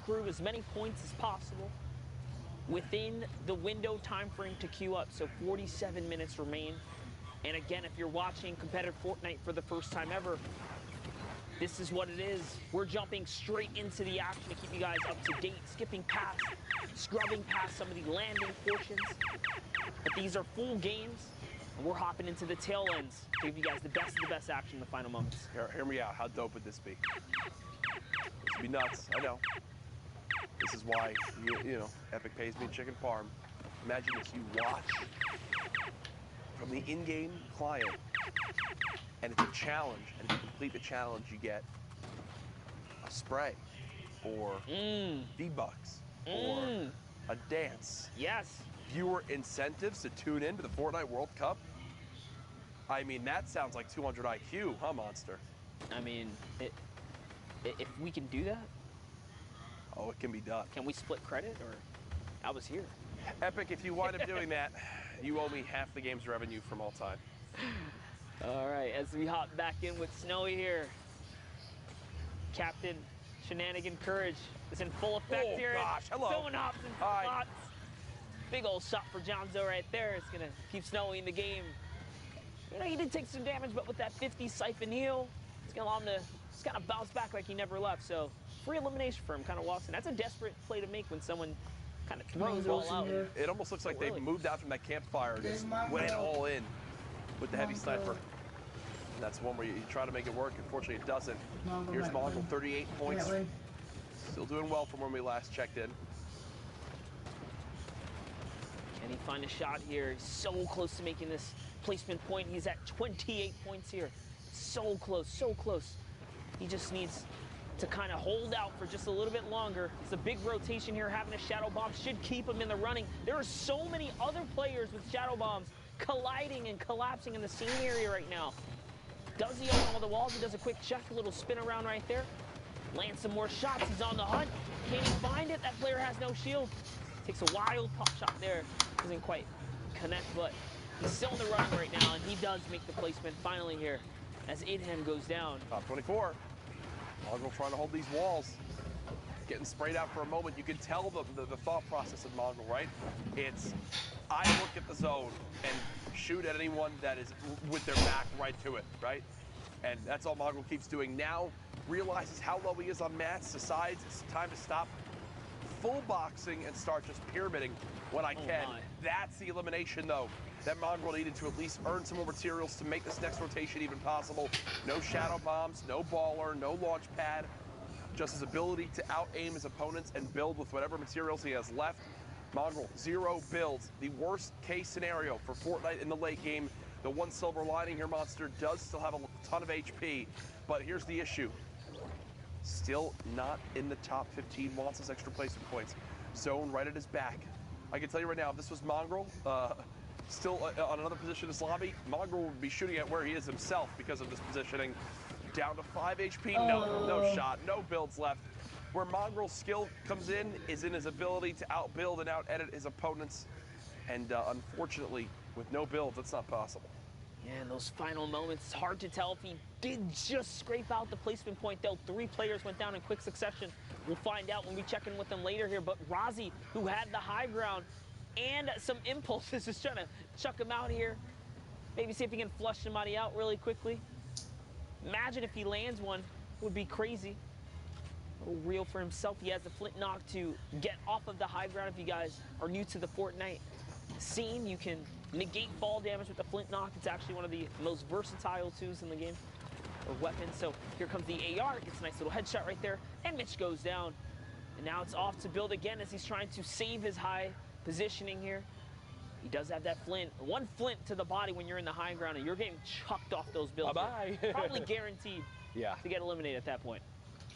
accrue as many points as possible within the window time frame to queue up. So 47 minutes remain. And again, if you're watching competitive Fortnite for the first time ever, this is what it is. We're jumping straight into the action to keep you guys up to date, skipping past, scrubbing past some of the landing portions. But these are full games, and we're hopping into the tail ends to give you guys the best action in the final moments. Hear me out. How dope would this be? This would be nuts. I know. This is why, you know, Epic pays me chicken parm. Imagine if you watch from the in-game client, and it's a challenge, and if you complete the challenge, you get a spray, or V-Bucks, or a dance. Yes. Viewer incentives to tune in to the Fortnite World Cup. I mean, that sounds like 200 IQ, huh, Monster? I mean, if we can do that, oh, it can be done. Can we split credit, or I was here? Epic, if you wind up doing that, you owe me half the game's revenue from all time. All right, as we hop back in with Snowy here, Captain Shenanigan Courage is in full effect here. Oh gosh, hello. Throwing hops and spots. Big old shot for Jonzo right there. It's gonna keep Snowy in the game. You know, he did take some damage, but with that 50 siphon heal, it's gonna allow him to just kind of bounce back like he never left. So free elimination for him, kind of walks in. That's a desperate play to make when someone kind of throws it all out. It almost looks like they've moved out from that campfire and just went all in with the heavy sniper. And that's one where you try to make it work. Unfortunately, it doesn't. Here's Mongrel, 38 points. Still doing well from when we last checked in. Can he find a shot here? He's so close to making this placement point. He's at 28 points here. So close, so close. He just needs to kind of hold out for just a little bit longer. It's a big rotation here. Having a Shadow Bomb should keep him in the running. There are so many other players with Shadow Bombs colliding and collapsing in the same area right now. Does he own all the walls? He does a quick check, a little spin around right there. Lands some more shots. He's on the hunt. Can he find it? That player has no shield. Takes a wild pop shot there. Doesn't quite connect, but he's still in the running right now, and he does make the placement finally here as Idhem goes down. Top 24. Mongrel trying to hold these walls. Getting sprayed out for a moment. You can tell the thought process of Mongrel, right? It's, I look at the zone and shoot at anyone that is with their back right to it, right? And that's all Mongrel keeps doing. Now realizes how low he is on mats, decides it's time to stop full boxing and start just pyramiding when I can. That's the elimination, though, that Mongrel needed to at least earn some more materials to make this next rotation even possible. No Shadow Bombs, no Baller, no Launch Pad, just his ability to out-aim his opponents and build with whatever materials he has left. Mongrel, 0 builds. The worst case scenario for Fortnite in the late game. The one silver lining here, Monster does still have a ton of HP, but here's the issue. Still not in the top 15, wants his extra placement points. Zone right at his back. I can tell you right now, if this was Mongrel, still on another position in this lobby, Mongrel would be shooting at where he is himself because of this positioning. Down to 5 HP, no shot, no builds left. Where Mongrel's skill comes in is in his ability to outbuild and out-edit his opponents. And unfortunately, with no builds, that's not possible. Yeah, in those final moments, it's hard to tell if he did just scrape out the placement point, though. 3 players went down in quick succession. We'll find out when we check in with them later here. But Rozzy, who had the high ground and some impulses, is trying to chuck him out here. Maybe see if he can flush somebody out really quickly. Imagine if he lands one. It would be crazy. A little real for himself. He has the flint knock to get off of the high ground. If you guys are new to the Fortnite scene, you can negate fall damage with the flint knock. It's actually one of the most versatile tools in the game, or weapons. So here comes the AR, gets a nice little headshot right there, and Mitch goes down. And now it's off to build again as he's trying to save his high positioning here. He does have that flint. One flint to the body when you're in the high ground, and you're getting chucked off those builds. Bye-bye. Probably guaranteed to get eliminated at that point.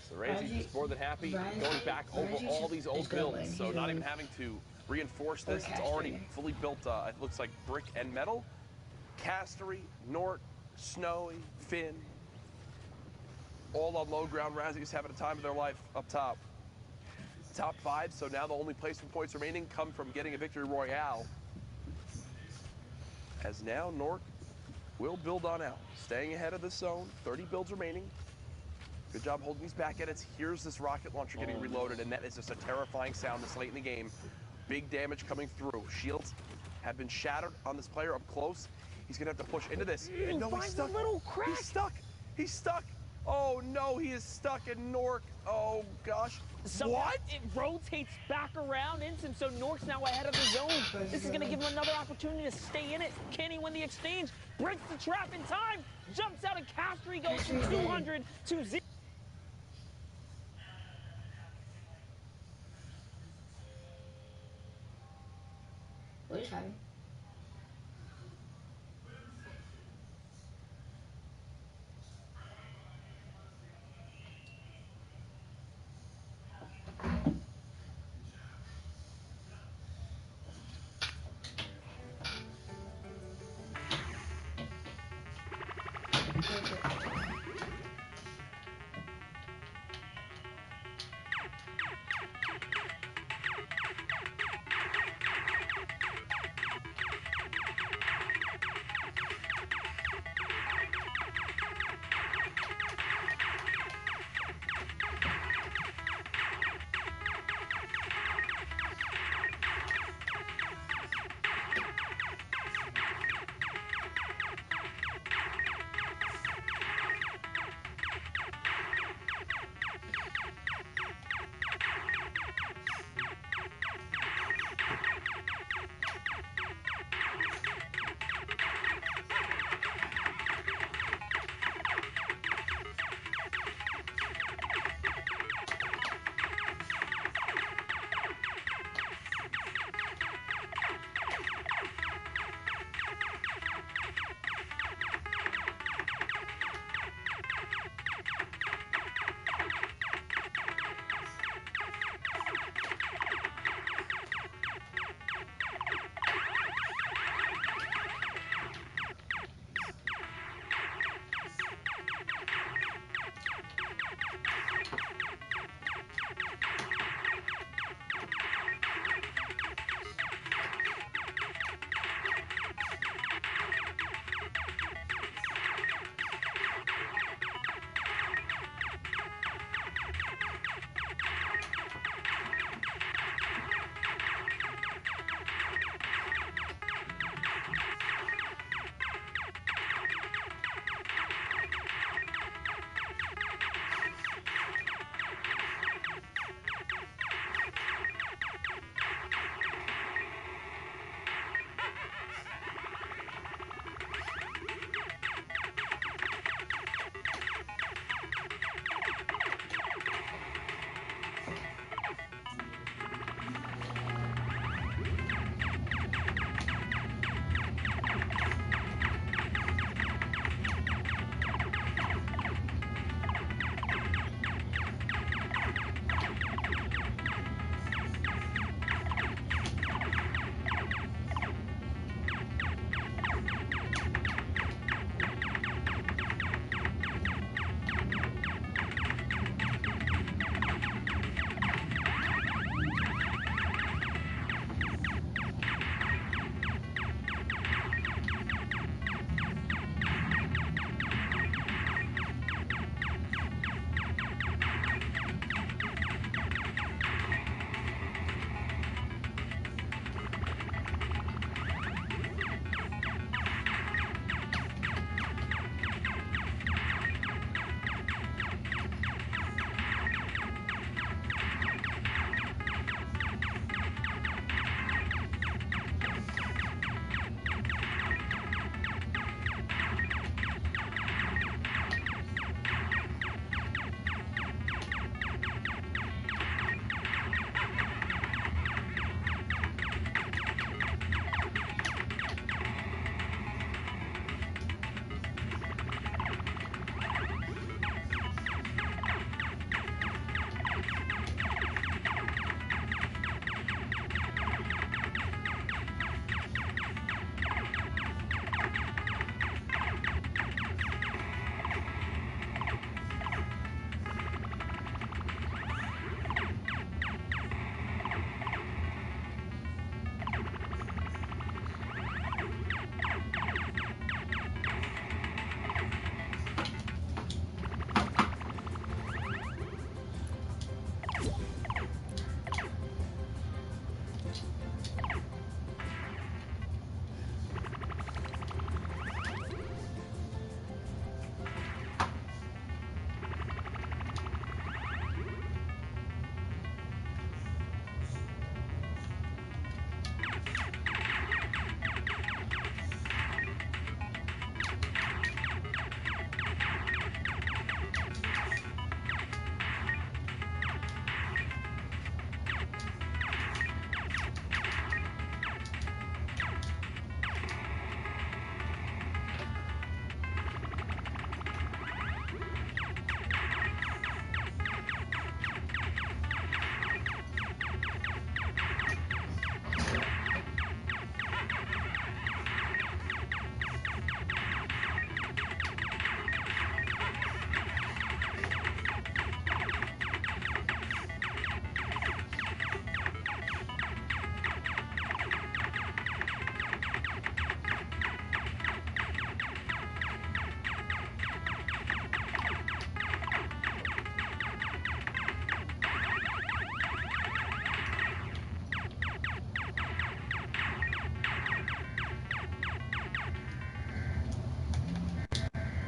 So Razy just more than happy going back over all these old builds. So not even having to reinforce this. It's already fully built. It looks like brick and metal. Castery, Nort, Snowy, Finn, all on low ground. Razy's having a time of their life up top. Top 5, so now the only placement points remaining come from getting a victory royale. As now Nort will build on out, staying ahead of the zone. 30 builds remaining. Good job holding these back edits. Here's this rocket launcher getting reloaded, and that is just a terrifying sound this late in the game. Big damage coming through. Shields have been shattered on this player up close. He's gonna have to push into this. And no, he's stuck. A little crack. He's stuck. He's stuck. Oh no, he is stuck in Nork. Oh gosh. Somehow What? It rotates back around into him, so Nork's now ahead of the zone. This is going to give him another opportunity to stay in it. Can he win the exchange? Breaks the trap in time. Jumps out, and Castry goes from 200 to 0. What are you having?